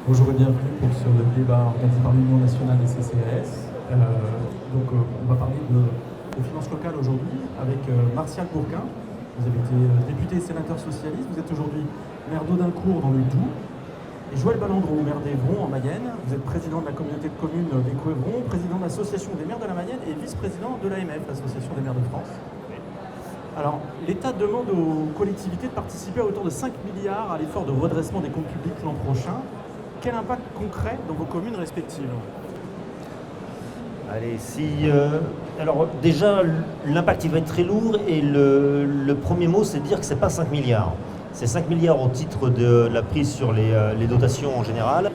Bonjour et bienvenue pour ce débat organisé par l'Union nationale des CCAS. On va parler de finances locales aujourd'hui avec Martial Bourquin. Vous avez été député et sénateur socialiste. Vous êtes aujourd'hui maire d'Audincourt dans le Doubs. Et Joël Balandreau, maire d'Évron en Mayenne. Vous êtes président de la communauté de communes d'Écouévron, président de l'association des maires de la Mayenne et vice-président de l'AMF, l'association des maires de France. Alors, l'État demande aux collectivités de participer à hauteur de 5 milliards à l'effort de redressement des comptes publics l'an prochain. Quel impact concret dans vos communes respectives? Allez, alors déjà, l'impact il va être très lourd et le premier mot c'est de dire que c'est pas 5 milliards. C'est 5 milliards au titre de la prise sur les dotations en général.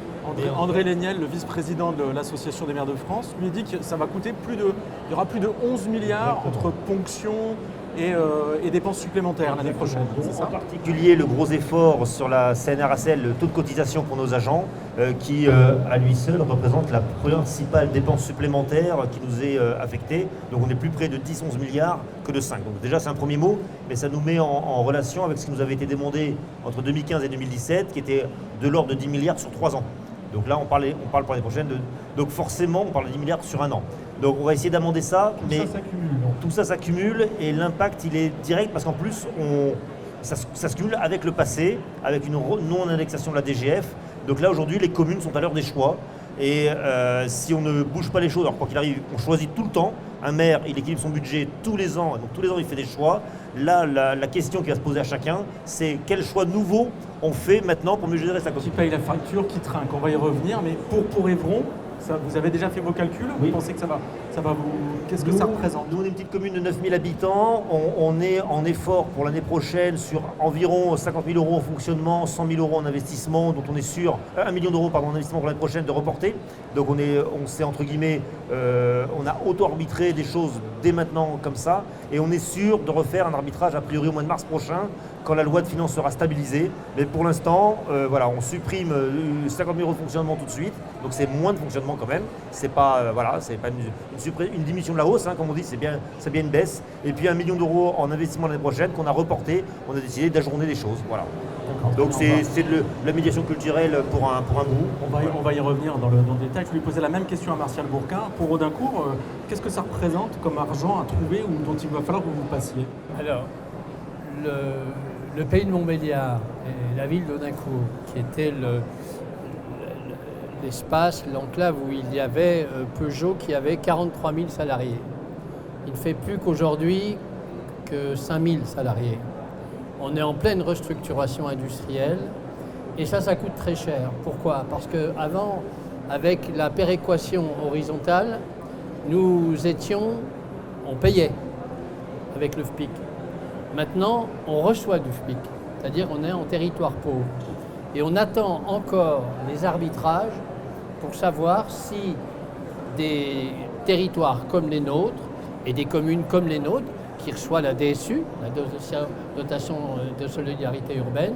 André Léniel, le vice-président de l'Association des maires de France, lui dit que ça va coûter il y aura plus de 11 milliards entre ponctions et dépenses supplémentaires l'année prochaine. C'est ça ? En particulier, le gros effort sur la CNRACL, le taux de cotisation pour nos agents, qui à lui seul représente la principale dépense supplémentaire qui nous est affectée. Donc on est plus près de 10-11 milliards que de 5. Donc déjà c'est un premier mot, mais ça nous met en relation avec ce qui nous avait été demandé entre 2015 et 2017, qui était de l'ordre de 10 milliards sur 3 ans. Donc là on parle pour l'année prochaine, donc forcément on parle de 10 milliards sur un an. Donc on va essayer d'amender ça, mais tout ça s'accumule et l'impact il est direct parce qu'en plus ça se cumule avec le passé, avec une non-indexation de la DGF. Donc là aujourd'hui les communes sont à l'heure des choix et si on ne bouge pas les choses, alors quoi qu'il arrive, on choisit tout le temps. Un maire, il équilibre son budget tous les ans, donc tous les ans il fait des choix. Là, la question qui va se poser à chacun, c'est quel choix nouveau on fait maintenant pour mieux gérer sa commune. Qui paye la facture, qui trinque, on va y revenir, mais pour Évron, vous avez déjà fait vos calculs? Oui. Vous pensez que ça va vous... Qu'est-ce que ça représente? Nous, on est une petite commune de 9000 habitants. On est en effort pour l'année prochaine sur environ 50 000 euros en fonctionnement, 100 000 euros en investissement, dont on est sûr, 1 million d'euros en investissement pour l'année prochaine de reporter. Donc on s'est entre guillemets, on a auto-arbitré des choses dès maintenant comme ça. Et on est sûr de refaire un arbitrage a priori au mois de mars prochain, quand la loi de finances sera stabilisée. Mais pour l'instant, on supprime 50 000 euros de fonctionnement tout de suite. Donc c'est moins de fonctionnement quand même. C'est pas, c'est pas une diminution de la hausse, comme on dit, c'est bien une baisse. Et puis 1 million d'euros en investissement l'année prochaine qu'on a reporté. On a décidé d'ajourner les choses. Voilà. Donc c'est de la médiation culturelle pour un bout. On va y revenir dans le détail. Je lui posais la même question à Martial Bourquin. Pour Audincourt, qu'est-ce que ça représente comme argent à trouver ou dont il va falloir que vous vous passiez? Alors, le pays de Montbéliard et la ville d'Audincourt, qui était l'espace, l'enclave où il y avait Peugeot qui avait 43 000 salariés. Il ne fait plus qu'aujourd'hui que 5 000 salariés. On est en pleine restructuration industrielle et ça coûte très cher. Pourquoi? Parce qu'avant, avec la péréquation horizontale, on payait avec le FPIC. Maintenant, on reçoit du FPIC, c'est-à-dire on est en territoire pauvre. Et on attend encore les arbitrages pour savoir si des territoires comme les nôtres et des communes comme les nôtres, qui reçoit la DSU, la dotation de solidarité urbaine,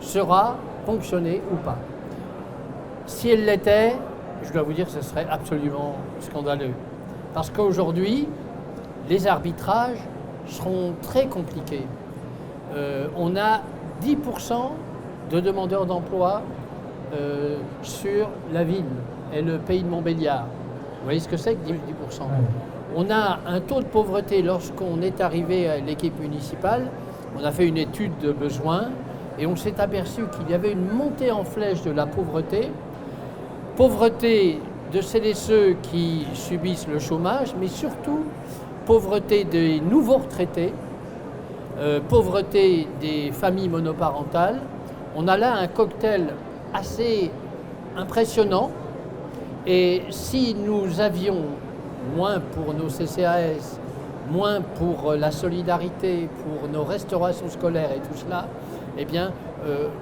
sera ponctionnée ou pas. Si elle l'était, je dois vous dire que ce serait absolument scandaleux. Parce qu'aujourd'hui, les arbitrages seront très compliqués. On a 10% de demandeurs d'emploi sur la ville et le pays de Montbéliard. Vous voyez ce que c'est que 10%? On a un taux de pauvreté lorsqu'on est arrivé à l'équipe municipale. On a fait une étude de besoins et on s'est aperçu qu'il y avait une montée en flèche de la pauvreté. Pauvreté de celles et ceux qui subissent le chômage, mais surtout pauvreté des nouveaux retraités, pauvreté des familles monoparentales. On a là un cocktail assez impressionnant. Et si nous avions moins pour nos CCAS, moins pour la solidarité, pour nos restaurations scolaires et tout cela, eh bien,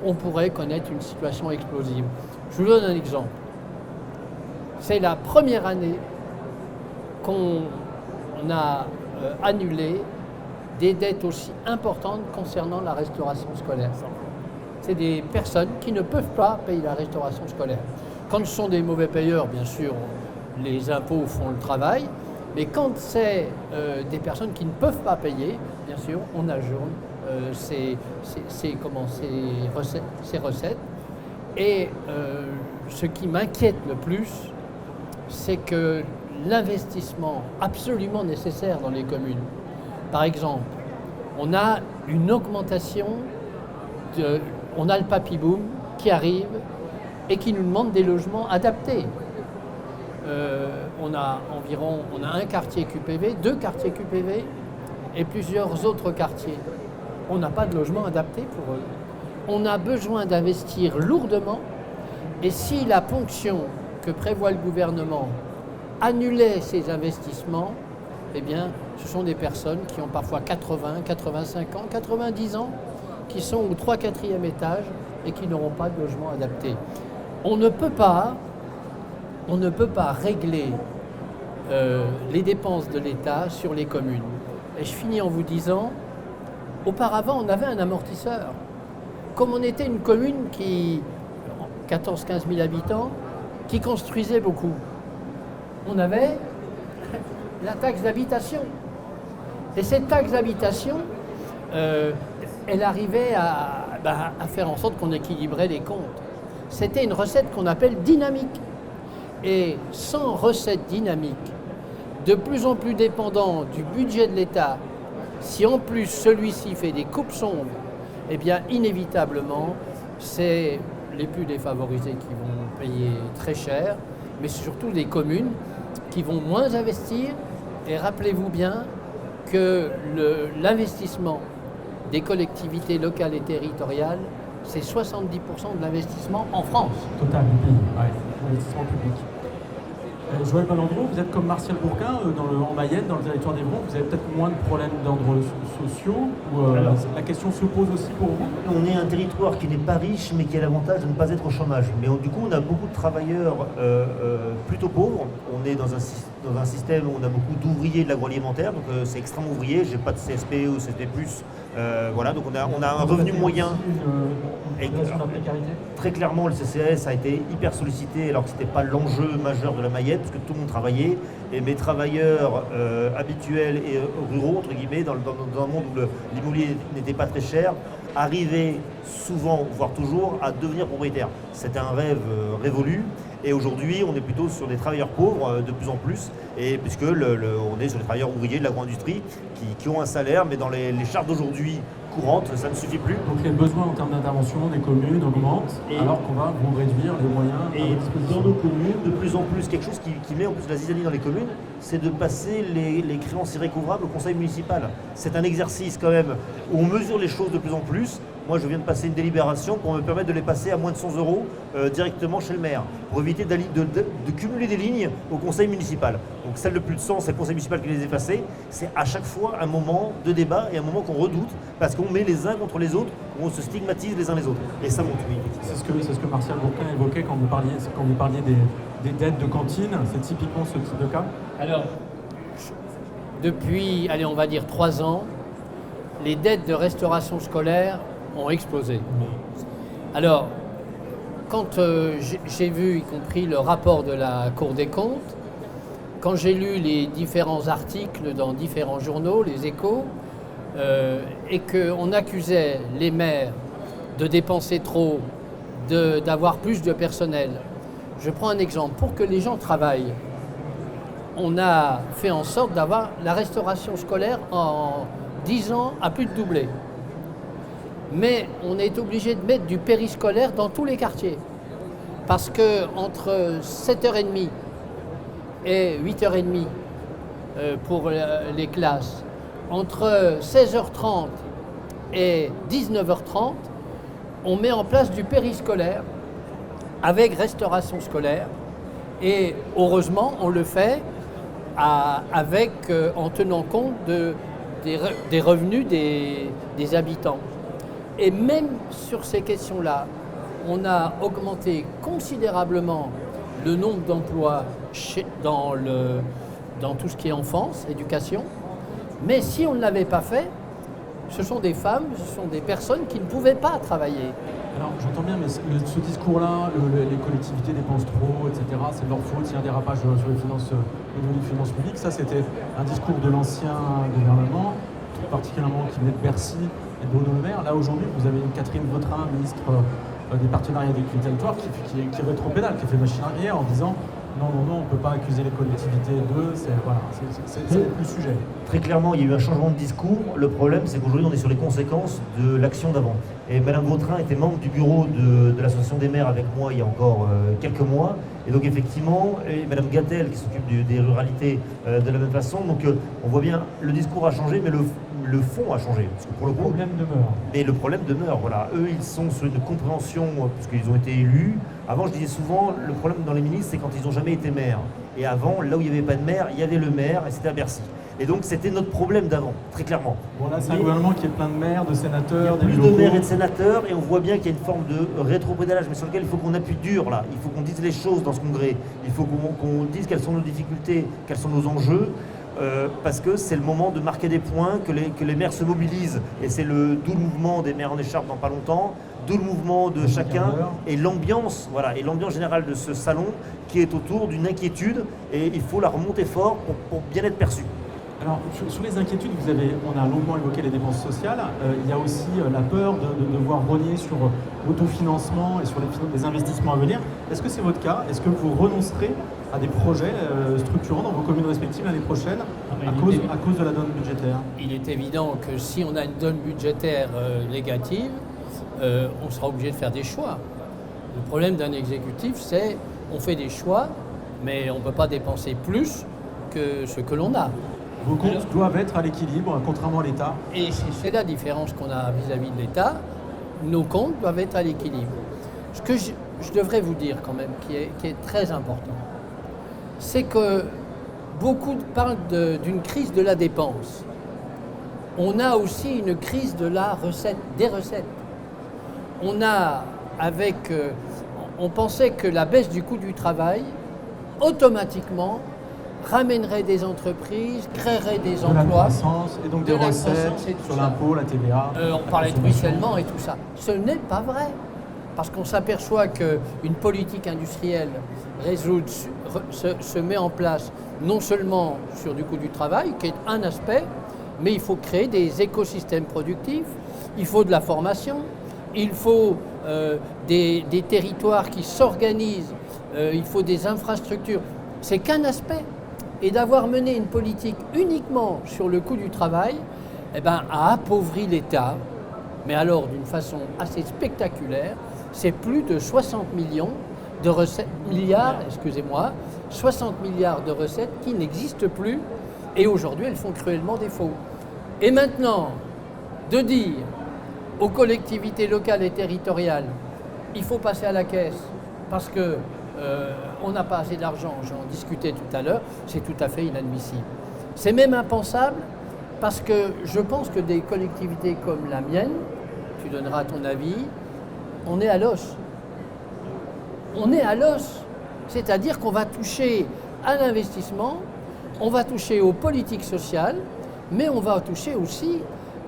on pourrait connaître une situation explosive. Je vous donne un exemple. C'est la première année qu'on a annulé des dettes aussi importantes concernant la restauration scolaire. C'est des personnes qui ne peuvent pas payer la restauration scolaire. Quand ce sont des mauvais payeurs, bien sûr, les impôts font le travail, mais quand c'est des personnes qui ne peuvent pas payer, bien sûr, on ajourne ces recettes. Et ce qui m'inquiète le plus, c'est que l'investissement absolument nécessaire dans les communes, par exemple, on a une augmentation, on a le papy-boom qui arrive et qui nous demande des logements adaptés. On a un quartier QPV, 2 quartiers QPV et plusieurs autres quartiers. On n'a pas de logement adapté pour eux. On a besoin d'investir lourdement et si la ponction que prévoit le gouvernement annulait ces investissements, eh bien, ce sont des personnes qui ont parfois 80, 85 ans, 90 ans, qui sont au 3e, 4e étage et qui n'auront pas de logement adapté. On ne peut pas régler les dépenses de l'État sur les communes. Et je finis en vous disant, auparavant, on avait un amortisseur. Comme on était une commune qui, 14-15 000 habitants, qui construisait beaucoup, on avait la taxe d'habitation. Et cette taxe d'habitation, elle arrivait à faire en sorte qu'on équilibrait les comptes. C'était une recette qu'on appelle dynamique. Et sans recette dynamique, de plus en plus dépendant du budget de l'État, si en plus celui-ci fait des coupes sombres, eh bien inévitablement, c'est les plus défavorisés qui vont payer très cher, mais c'est surtout les communes qui vont moins investir. Et rappelez-vous bien que l'investissement des collectivités locales et territoriales, c'est 70% de l'investissement en France. Total du pays, ouais, l'investissement public. Joël Malandreau, vous êtes comme Martial Bourquin en Mayenne, dans le territoire d'Evron, vous avez peut-être moins de problèmes d'ordre sociaux Alors, la question se pose aussi pour vous? On est un territoire qui n'est pas riche, mais qui a l'avantage de ne pas être au chômage. Mais du coup, on a beaucoup de travailleurs plutôt pauvres. On est dans un système où on a beaucoup d'ouvriers de l'agroalimentaire, donc c'est extrêmement ouvrier. J'ai pas de CSP ou CSP+. Voilà, donc on a un revenu moyen. Très clairement, le CCAS a été hyper sollicité alors que ce n'était pas l'enjeu majeur de la Mayenne, parce que tout le monde travaillait. Et mes travailleurs habituels et ruraux, entre guillemets, dans un monde où l'immobilier n'était pas très cher, arrivaient souvent, voire toujours, à devenir propriétaires. C'était un rêve révolu. Et aujourd'hui, on est plutôt sur des travailleurs pauvres de plus en plus, et puisque on est sur des travailleurs ouvriers de l'agro-industrie qui ont un salaire, mais dans les chartes d'aujourd'hui courantes, ça ne suffit plus. Donc les besoins en termes d'intervention des communes augmentent, alors qu'on va vous réduire les moyens à votre Et disposition. dans nos communes, de plus en plus, quelque chose qui met en plus la zizanie dans les communes, c'est de passer les créances irrécouvrables au conseil municipal. C'est un exercice quand même où on mesure les choses de plus en plus. Moi, je viens de passer une délibération pour me permettre de les passer à moins de 100 € directement chez le maire, pour éviter de cumuler des lignes au conseil municipal. Donc celle de plus de 100, c'est le conseil municipal qui les a effacées. C'est à chaque fois un moment de débat et un moment qu'on redoute, parce qu'on met les uns contre les autres, où on se stigmatise les uns les autres. Et ça monte, oui. C'est ce que Martial Bourquin évoquait quand vous parliez des dettes de cantine. C'est typiquement ce type de cas? Alors, depuis, on va dire 3 ans, les dettes de restauration scolaire ont explosé. Alors, quand j'ai vu, y compris le rapport de la Cour des comptes, quand j'ai lu les différents articles dans différents journaux, les Échos, et qu'on accusait les maires de dépenser trop, d'avoir plus de personnel. Je prends un exemple. Pour que les gens travaillent, on a fait en sorte d'avoir la restauration scolaire en 10 ans à plus de doubler. Mais on est obligé de mettre du périscolaire dans tous les quartiers. Parce que entre 7h30 et 8h30 pour les classes, entre 16h30 et 19h30, on met en place du périscolaire avec restauration scolaire. Et heureusement, on le fait en tenant compte des revenus des habitants. Et même sur ces questions-là, on a augmenté considérablement le nombre d'emplois dans tout ce qui est enfance, éducation. Mais si on ne l'avait pas fait, ce sont des femmes, ce sont des personnes qui ne pouvaient pas travailler. Alors j'entends bien, mais ce discours-là, les collectivités dépensent trop, etc., c'est de leur faute, il y a un dérapage sur les finances publiques. Ça, c'était un discours de l'ancien gouvernement, particulièrement qui venait de Bercy et de Bruno Le Maire. Là, aujourd'hui, vous avez Catherine Vautrin, ministre des partenariats avec les territoires qui rétropédale, qui fait machine arrière en disant non, on ne peut pas accuser les collectivités c'est plus sujet. Très clairement, il y a eu un changement de discours. Le problème, c'est qu'aujourd'hui, on est sur les conséquences de l'action d'avant. Et Madame Vautrin était membre du bureau de l'Association des maires avec moi il y a encore quelques mois. Et donc effectivement, et Madame Gattel qui s'occupe des ruralités de la même façon. Donc on voit bien, le discours a changé, mais le fond a changé. Parce que pour le problème demeure. Mais le problème demeure, voilà. Eux, ils sont sur une compréhension, puisqu'ils ont été élus. Avant, je disais souvent, le problème dans les ministres, c'est quand ils n'ont jamais été maires. Et avant, là où il n'y avait pas de maire, il y avait le maire, et c'était à Bercy. Et donc, c'était notre problème d'avant, très clairement. Bon, là, c'est un gouvernement qui est plein de maires, de sénateurs, plus de maires et de sénateurs, et on voit bien qu'il y a une forme de rétropédalage, mais sur lequel il faut qu'on appuie dur, là. Il faut qu'on dise les choses dans ce congrès. Il faut qu'on dise quelles sont nos difficultés, quels sont nos enjeux. Parce que c'est le moment de marquer des points, que les maires se mobilisent. Et c'est d'où le mouvement des maires en écharpe dans pas longtemps, d'où le mouvement de chacun, et l'ambiance, voilà, et l'ambiance générale de ce salon qui est autour d'une inquiétude, et il faut la remonter fort pour bien être perçu. Alors, sur les inquiétudes, on a longuement évoqué les dépenses sociales. Il y a aussi la peur de devoir rogner sur l'autofinancement et sur les investissements à venir. Est-ce que c'est votre cas? Est-ce que vous renoncerez à des projets structurants dans vos communes respectives l'année prochaine à cause de la donne budgétaire? Il est évident que si on a une donne budgétaire négative, on sera obligé de faire des choix. Le problème d'un exécutif, c'est on fait des choix, mais on ne peut pas dépenser plus que ce que l'on a. Vos comptes doivent être à l'équilibre, contrairement à l'État. Et c'est la différence qu'on a vis-à-vis de l'État. Nos comptes doivent être à l'équilibre. Ce que je devrais vous dire quand même, qui est très important, c'est que beaucoup parlent d'une crise de la dépense. On a aussi une crise de des recettes. On pensait que la baisse du coût du travail, automatiquement, ramènerait des entreprises, créerait des emplois. De la croissance et donc des recettes sur l'impôt, la TVA. On parlait de ruissellement et tout ça. Ce n'est pas vrai. Parce qu'on s'aperçoit qu'une politique industrielle se met en place non seulement sur du coût du travail, qui est un aspect, mais il faut créer des écosystèmes productifs, il faut de la formation, il faut des territoires qui s'organisent, il faut des infrastructures. C'est qu'un aspect. Et d'avoir mené une politique uniquement sur le coût du travail, a appauvri l'État, mais alors d'une façon assez spectaculaire. C'est plus de 60 milliards de recettes qui n'existent plus, et aujourd'hui elles font cruellement défaut. Et maintenant, de dire aux collectivités locales et territoriales, il faut passer à la caisse parce que on n'a pas assez d'argent, j'en discutais tout à l'heure, c'est tout à fait inadmissible. C'est même impensable parce que je pense que des collectivités comme la mienne, tu donneras ton avis, on est à l'os. On est à l'os. C'est-à-dire qu'on va toucher à l'investissement, on va toucher aux politiques sociales, mais on va toucher aussi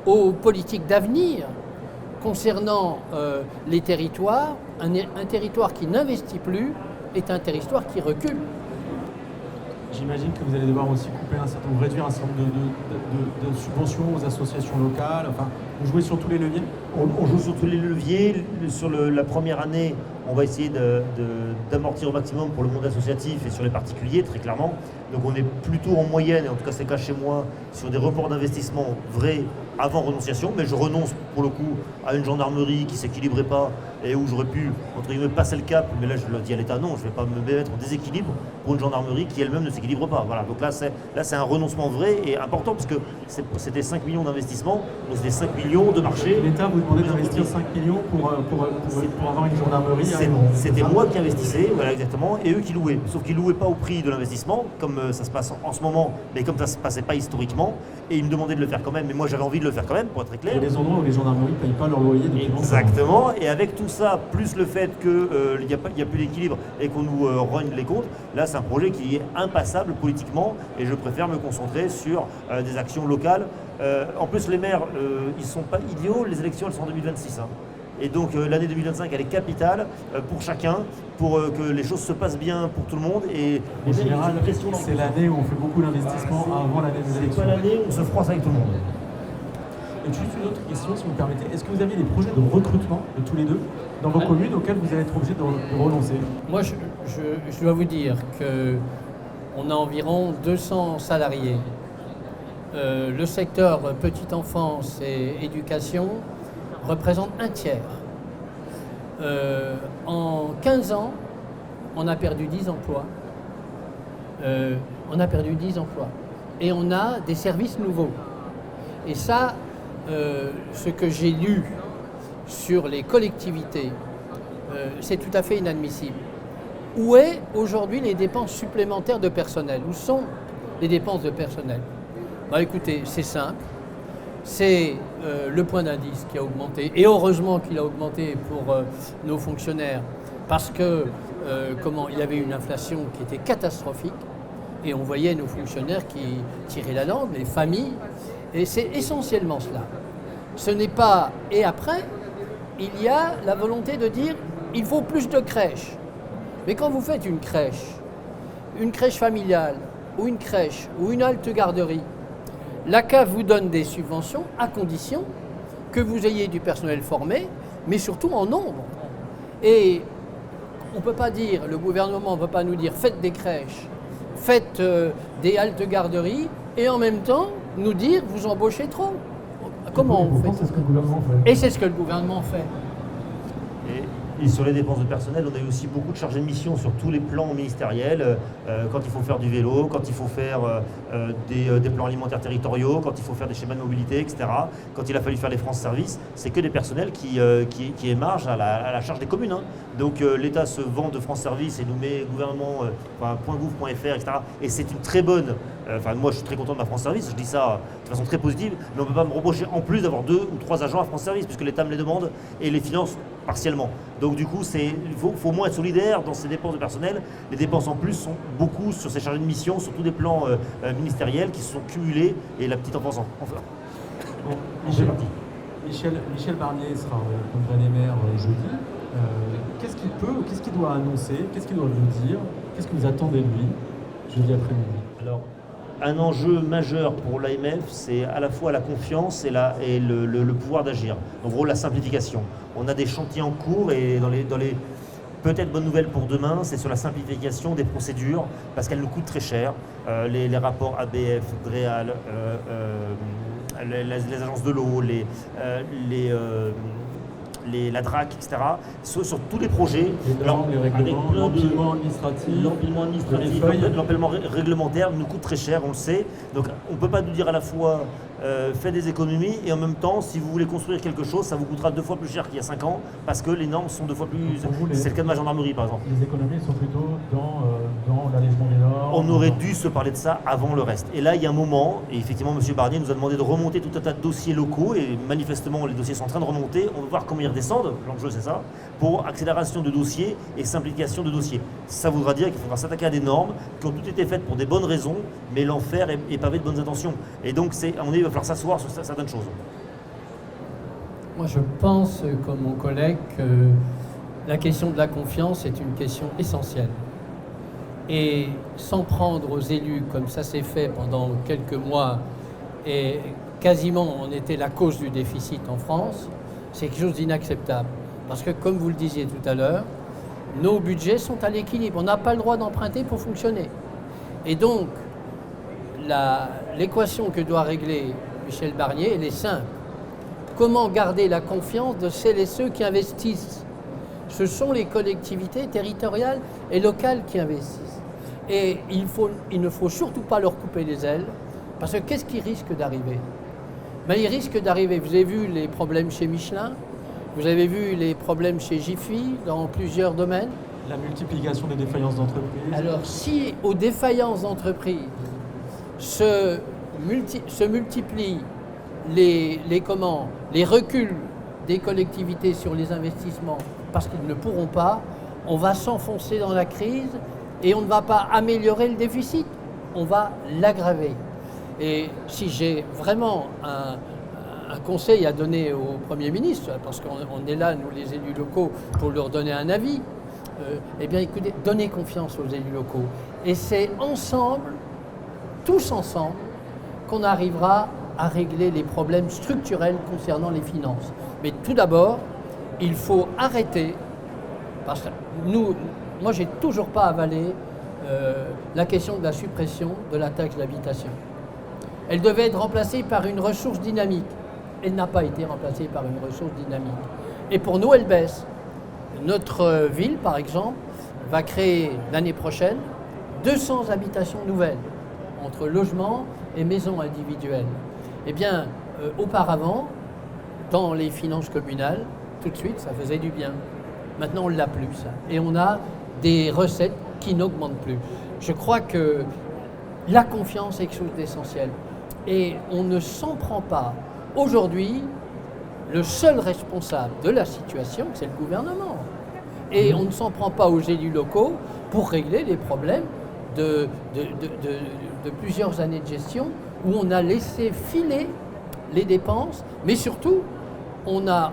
aux politiques d'avenir concernant les territoires. Un territoire qui n'investit plus est un territoire qui recule. J'imagine que vous allez devoir aussi réduire un certain nombre de subventions aux associations locales. Enfin, vous jouez sur tous les leviers? On joue sur tous les leviers. Sur la première année, on va essayer d'amortir au maximum pour le monde associatif et sur les particuliers, très clairement. Donc on est plutôt en moyenne, et en tout cas c'est le cas chez moi, sur des reports d'investissement vrais avant renonciation, mais je renonce pour le coup à une gendarmerie qui ne s'équilibrait pas et où j'aurais pu, entre guillemets, passer le cap, mais là je le dis à l'État, non, je ne vais pas me mettre en déséquilibre pour une gendarmerie qui elle-même ne s'équilibre pas. Voilà. Donc là c'est un renoncement vrai et important parce que c'était 5 millions d'investissements, donc c'était 5 millions de marché. L'État vous demandait d'investir 5 millions pour avoir une gendarmerie. C'était moi qui investissais, voilà exactement, et eux qui louaient. Sauf qu'ils ne louaient pas au prix de l'investissement, comme ça se passe en ce moment, mais comme ça ne se passait pas historiquement, et ils me demandaient de le faire quand même, mais moi j'avais envie de le faire quand même, pour être très clair. Il y a des endroits où les gendarmeries ne payent pas leur loyer depuis longtemps. Exactement, et avec tout ça, plus le fait qu'il n'y a plus d'équilibre et qu'on nous rogne les comptes, là c'est un projet qui est impassable politiquement, et je préfère me concentrer sur des actions locales. En plus les maires, ils ne sont pas idiots, les élections elles sont en 2026. Hein. Et donc l'année 2025, elle est capitale pour chacun, pour que les choses se passent bien pour tout le monde. Et en général, c'est l'année où on fait beaucoup d'investissements avant l'année des élections. C'est pas l'année où on se froisse avec tout le monde. Et juste une autre question, si vous me permettez. Est-ce que vous avez des projets de recrutement de tous les deux dans vos communes auxquels vous allez être obligés de renoncer? Moi, je dois vous dire qu'on a environ 200 salariés. Le secteur petite enfance et éducation représente un tiers. En 15 ans, on a perdu 10 emplois. Et on a des services nouveaux. Et ça, ce que j'ai lu sur les collectivités, c'est tout à fait inadmissible. Où est aujourd'hui les dépenses supplémentaires de personnel? Où sont les dépenses de personnel? Bah écoutez, c'est simple. C'est le point d'indice qui a augmenté. Et heureusement qu'il a augmenté pour nos fonctionnaires. Parce que il y avait une inflation qui était catastrophique. Et on voyait nos fonctionnaires qui tiraient la langue, les familles. Et c'est essentiellement cela. Ce n'est pas... Et après, il y a la volonté de dire il faut plus de crèches. Mais quand vous faites une crèche familiale, ou une crèche, ou une halte garderie, la CAF vous donne des subventions à condition que vous ayez du personnel formé, mais surtout en nombre. Et on ne peut pas dire, le gouvernement ne peut pas nous dire faites des crèches, faites des haltes garderies, et en même temps nous dire vous embauchez trop. Comment on fait? C'est ce que le gouvernement fait. Et c'est ce que le gouvernement fait. Et sur les dépenses de personnel, on a eu aussi beaucoup de chargés de mission sur tous les plans ministériels, quand il faut faire du vélo, quand il faut faire des plans alimentaires territoriaux, quand il faut faire des schémas de mobilité, etc. Quand il a fallu faire les France Services, c'est que des personnels qui émargent à la charge des communes. Hein. Donc l'État se vend de France Services et nous met gouvernement, .gouv.fr, etc. Et c'est une très bonne... moi je suis très content de ma France Service, je dis ça de façon très positive, mais on ne peut pas me reprocher en plus d'avoir 2 ou 3 agents à France Service, puisque l'État me les demande et les finance partiellement. Donc du coup, il faut au moins être solidaire dans ces dépenses de personnel. Les dépenses en plus sont beaucoup sur ces chargés de mission, sur tous des plans ministériels qui se sont cumulés, et la petite enfance enfin. Bon, Michel Barnier sera au Congrès des maires jeudi. Qu'est-ce qu'il doit annoncer? Qu'est-ce qu'il doit vous dire? Qu'est-ce que vous attendez de lui jeudi après-midi? Alors, un enjeu majeur pour l'AMF, c'est à la fois la confiance et le pouvoir d'agir. En gros, la simplification. On a des chantiers en cours et dans les peut-être bonne nouvelle pour demain, c'est sur la simplification des procédures parce qu'elles nous coûtent très cher. Les rapports ABF, DREAL, les agences de l'eau, la DRAC, etc. Sur tous les projets. Les règlements, l'empilement administratif, l'empilement réglementaire nous coûte très cher, on le sait. Donc on ne peut pas nous dire à la fois faites des économies et en même temps, si vous voulez construire quelque chose, ça vous coûtera 2 fois plus cher qu'il y a 5 ans parce que les normes sont 2 fois plus... C'est le cas de ma gendarmerie par exemple. Les économies sont plutôt dans l'allègement des normes. On aurait dû se parler de ça avant le reste. Et là, il y a un moment, et effectivement, M. Barnier nous a demandé de remonter tout un tas de dossiers locaux et manifestement, les dossiers sont en train de remonter. On va voir comment ils redescendent, l'enjeu c'est ça, pour accélération de dossiers et simplification de dossiers. Ça voudra dire qu'il faudra s'attaquer à des normes qui ont toutes été faites pour des bonnes raisons, mais l'enfer est pavé de bonnes intentions. Et donc, à mon avis, il va falloir s'asseoir sur certaines choses. Moi, je pense, comme mon collègue, que la question de la confiance est une question essentielle. Et s'en prendre aux élus, comme ça s'est fait pendant quelques mois, et quasiment on était la cause du déficit en France, c'est quelque chose d'inacceptable. Parce que, comme vous le disiez tout à l'heure, nos budgets sont à l'équilibre. On n'a pas le droit d'emprunter pour fonctionner. Et donc, l'équation que doit régler Michel Barnier, elle est simple. Comment garder la confiance de celles et ceux qui investissent? Ce sont les collectivités territoriales et locales qui investissent. Et il ne faut surtout pas leur couper les ailes, parce que qu'est-ce qui risque d'arriver? Il risque d'arriver, vous avez vu les problèmes chez Michelin, vous avez vu les problèmes chez Jiffy dans plusieurs domaines. La multiplication des défaillances d'entreprises. Alors si aux défaillances d'entreprises se multiplient les reculs des collectivités sur les investissements parce qu'ils ne pourront pas, on va s'enfoncer dans la crise et on ne va pas améliorer le déficit, on va l'aggraver. Et si j'ai vraiment un conseil à donner au Premier ministre, parce qu'on est là, nous les élus locaux, pour leur donner un avis, eh bien écoutez, donnez confiance aux élus locaux. Et c'est ensemble, tous ensemble, qu'on arrivera à régler les problèmes structurels concernant les finances. Mais tout d'abord, il faut arrêter, parce que moi j'ai toujours pas avalé la question de la suppression de la taxe d'habitation. Elle devait être remplacée par une ressource dynamique. Elle n'a pas été remplacée par une ressource dynamique. Et pour nous, elle baisse. Notre ville, par exemple, va créer l'année prochaine 200 habitations nouvelles, entre logements et maisons individuelles. Eh bien, auparavant, dans les finances communales, tout de suite, ça faisait du bien. Maintenant, on ne l'a plus, ça. Et on a des recettes qui n'augmentent plus. Je crois que la confiance est quelque chose d'essentiel. Et on ne s'en prend pas. Aujourd'hui, le seul responsable de la situation, c'est le gouvernement. Et on ne s'en prend pas aux élus locaux pour régler les problèmes de plusieurs années de gestion où on a laissé filer les dépenses, mais surtout, on a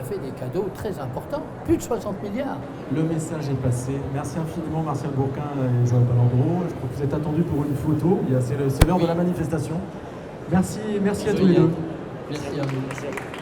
fait des cadeaux très importants, plus de 60 milliards. Le message est passé. Merci infiniment Martial Bourquin et Joël Balandreau. Je crois que vous êtes attendus pour une photo. C'est l'heure de la manifestation. Merci à tous les deux. Merci à vous.